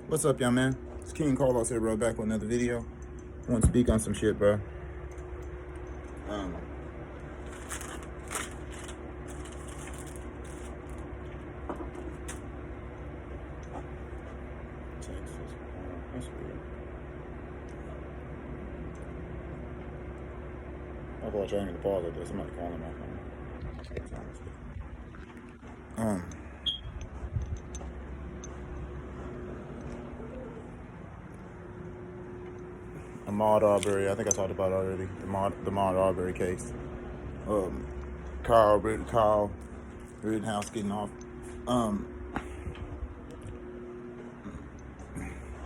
What's up, young man? It's King Carlos here, bro. Back with another video. I want to speak on some shit, bro. Um, Texas. That's weird. I thought y'all need to pause like this. Somebody calling my phone. Ahmad Aubrey. I think I talked about it already. The Ahmad Aubrey case. Kyle Rittenhouse getting off.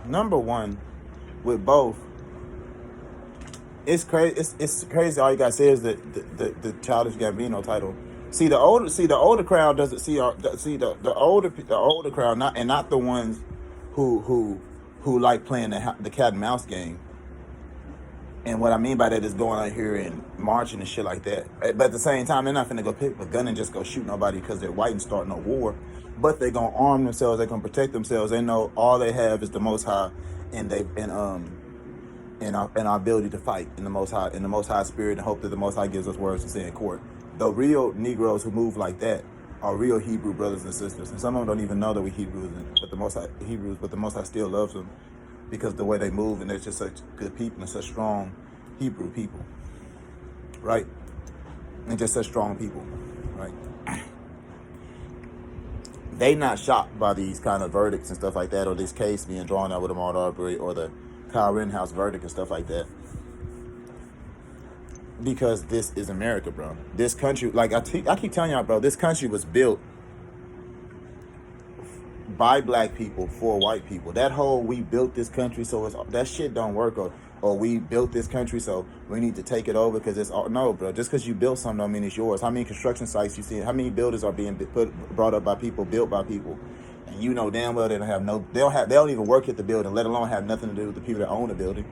Number one, with both, it's crazy. It's crazy. All you gotta say is that the Childish Gambino title. See the older crowd doesn't see the older crowd, not the ones who like playing the cat and mouse game. And what I mean by that is going out here and marching and shit like that. But at the same time, they're not finna go pick up a gun and just go shoot nobody because they're white and start no war. But they're gonna arm themselves. They're gonna protect themselves. They know all they have is the Most High, and our ability to fight in the Most High spirit, and hope that the Most High gives us words to say in court. The real Negroes who move like that are real Hebrew brothers and sisters, and some of them don't even know that we're Hebrews, but the Most High still loves them because the way they move, and they're just such good people and such strong Hebrew people, right? And just such strong people, right? They not shocked by these kind of verdicts and stuff like that, or this case being drawn out with Ahmad Aubrey or the Kyle Rittenhouse verdict and stuff like that. Because this is America, bro. This country, like I keep telling y'all, bro, this country was built by black people for white people. That whole we built this country so that shit don't work, or we built this country so we need to take it over because it's all, no, bro. Just because you built something don't mean it's yours. How many construction sites you see? How many buildings are being brought up by people, built by people, and you know damn well they don't even work at the building, let alone have nothing to do with the people that own the building.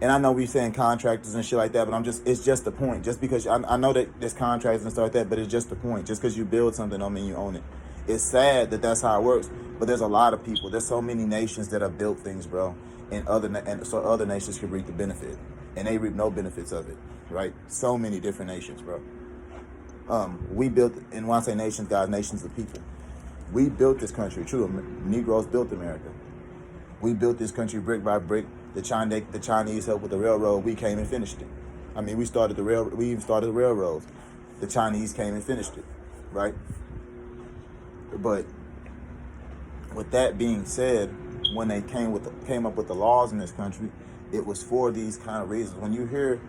And I know we saying contractors and shit like that, but it's just the point. Just because I know that there's contractors and stuff like that, but it's just the point. Just because you build something don't mean you own it. It's sad that that's how it works, but there's a lot of people. There's so many nations that have built things, bro, and so other nations can reap the benefit, and they reap no benefits of it, right? So many different nations, bro. We built, and when I say nations, guys, nations of people. We built this country. True, Negroes built America. We built this country brick by brick. The Chinese helped with the railroad. We came and finished it. I mean, we even started the railroads. The Chinese came and finished it, right? But with that being said, when they came up with the laws in this country, it was for these kind of reasons. When you hear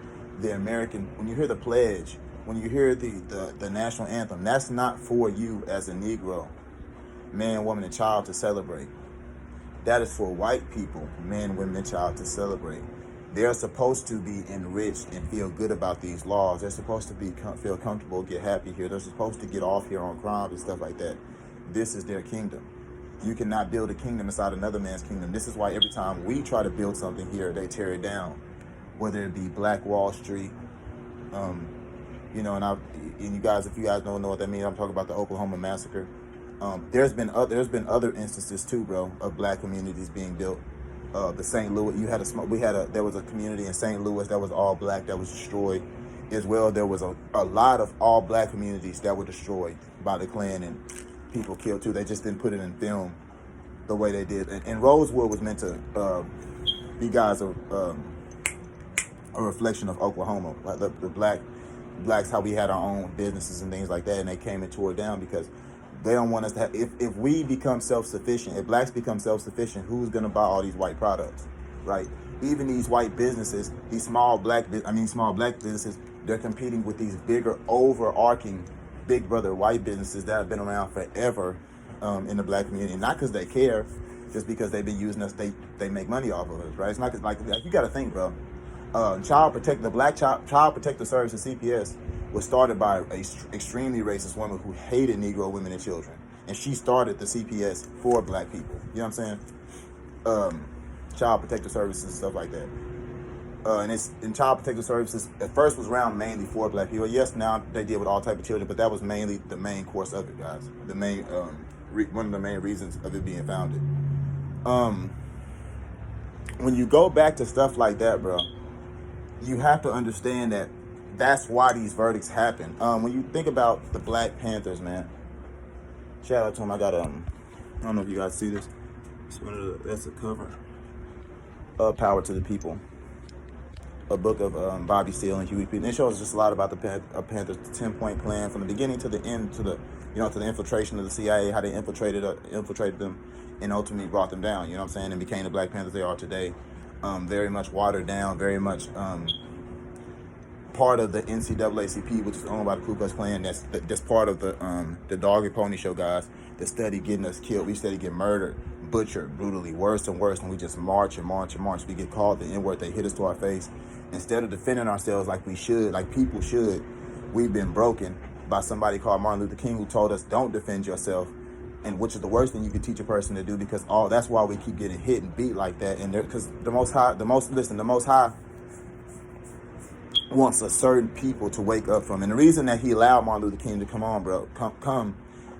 when you hear the pledge, when you hear the national anthem, that's not for you as a Negro, man, woman, and child to celebrate. That is for white people, men, women, and child to celebrate. They're supposed to be enriched and feel good about these laws. They're supposed to feel comfortable, get happy here. They're supposed to get off here on crime and stuff like that. This is their kingdom. You cannot build a kingdom inside another man's kingdom. This is why every time we try to build something here, they tear it down. Whether it be Black Wall Street, and you guys, if you guys don't know what that means, I'm talking about the Oklahoma massacre. There's been other instances too, bro, of black communities being built. The St. Louis, there was a community in St. Louis that was all black that was destroyed. As well, there was a lot of all black communities that were destroyed by the Klan and people killed too. They just didn't put it in film the way they did. And Rosewood was meant to be guys a reflection of Oklahoma, like the blacks, how we had our own businesses and things like that, and they came and tore it down because they don't want us to have, if we become self-sufficient, if blacks become self-sufficient, who's going to buy all these white products, right? Even these white businesses, these small black businesses, they're competing with these bigger, overarching, big brother white businesses that have been around forever in the black community. Not because they care, just because they've been using us, they make money off of us, right? It's not cause, like you got to think, bro. Child Protective Services, CPS, was started by an extremely racist woman who hated Negro women and children. And she started the CPS for black people. You know what I'm saying? Child Protective Services and stuff like that. And Child Protective Services at first was around mainly for black people. Yes, now they deal with all type of children, but that was mainly the main course of it, guys. The main one of the main reasons of it being founded. When you go back to stuff like that, bro, you have to understand that that's why these verdicts happen. When you think about the Black Panthers, man, shout out to them. I got I don't know if you guys see this. It's that's a cover. Power to the People, a book of Bobby Seale and Huey P. And it shows just a lot about the Panthers' 10-point plan from the beginning to the end, to the to the infiltration of the CIA, how they infiltrated them, and ultimately brought them down. You know what I'm saying? And became the Black Panthers they are today. Very much watered down, very much part of the NCAACP, which is owned by the Ku Klux Klan. That's part of the Dog and Pony Show guys that study getting us killed. We study getting murdered, butchered brutally, worse and worse, and we just march and march and march. We get called the N-word, they hit us to our face. Instead of defending ourselves like we should, like people should, we've been broken by somebody called Martin Luther King, who told us don't defend yourself, and which is the worst thing you could teach a person to do, because that's why we keep getting hit and beat like that. And because the Most High wants a certain people to wake up from. And the reason that he allowed Martin Luther King to come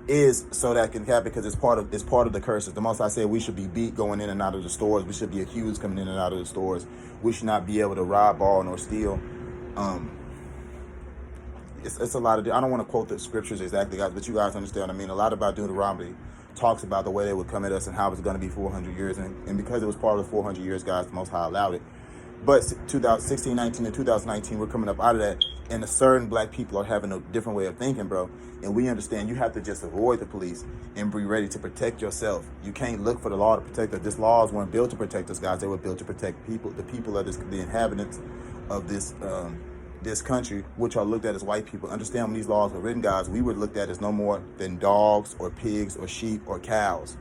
is so that can happen, because it's part of the curses. The Most High said we should be beat going in and out of the stores. We should be accused coming in and out of the stores. We should not be able to rob, borrow, nor steal. It's a lot of. I don't want to quote the scriptures exactly, guys, but you guys understand what I mean. A lot about Deuteronomy talks about the way they would come at us and how it's going to be 400 years. And because it was part of the 400 years, guys, the Most High allowed it. But 2016, 19, and 2019, we're coming up out of that, and a certain Black people are having a different way of thinking, bro. And we understand you have to just avoid the police and be ready to protect yourself. You can't look for the law to protect us. This laws weren't built to protect us, guys. They were built to protect people, the people of the inhabitants of this country, which are looked at as white people. Understand, when these laws were written, guys, we were looked at as no more than dogs or pigs or sheep or cows.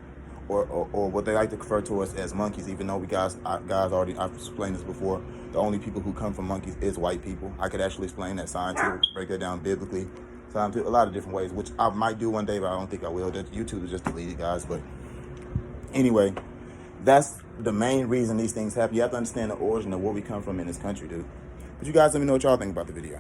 Or what they like to refer to us as monkeys, even though I've explained this before, the only people who come from monkeys is white people. I could actually explain that scientifically, break that down biblically, a lot of different ways, which I might do one day, but I don't think I will. YouTube is just deleted, guys. But anyway, that's the main reason these things happen. You have to understand the origin of where we come from in this country, dude. But you guys let me know what y'all think about the video.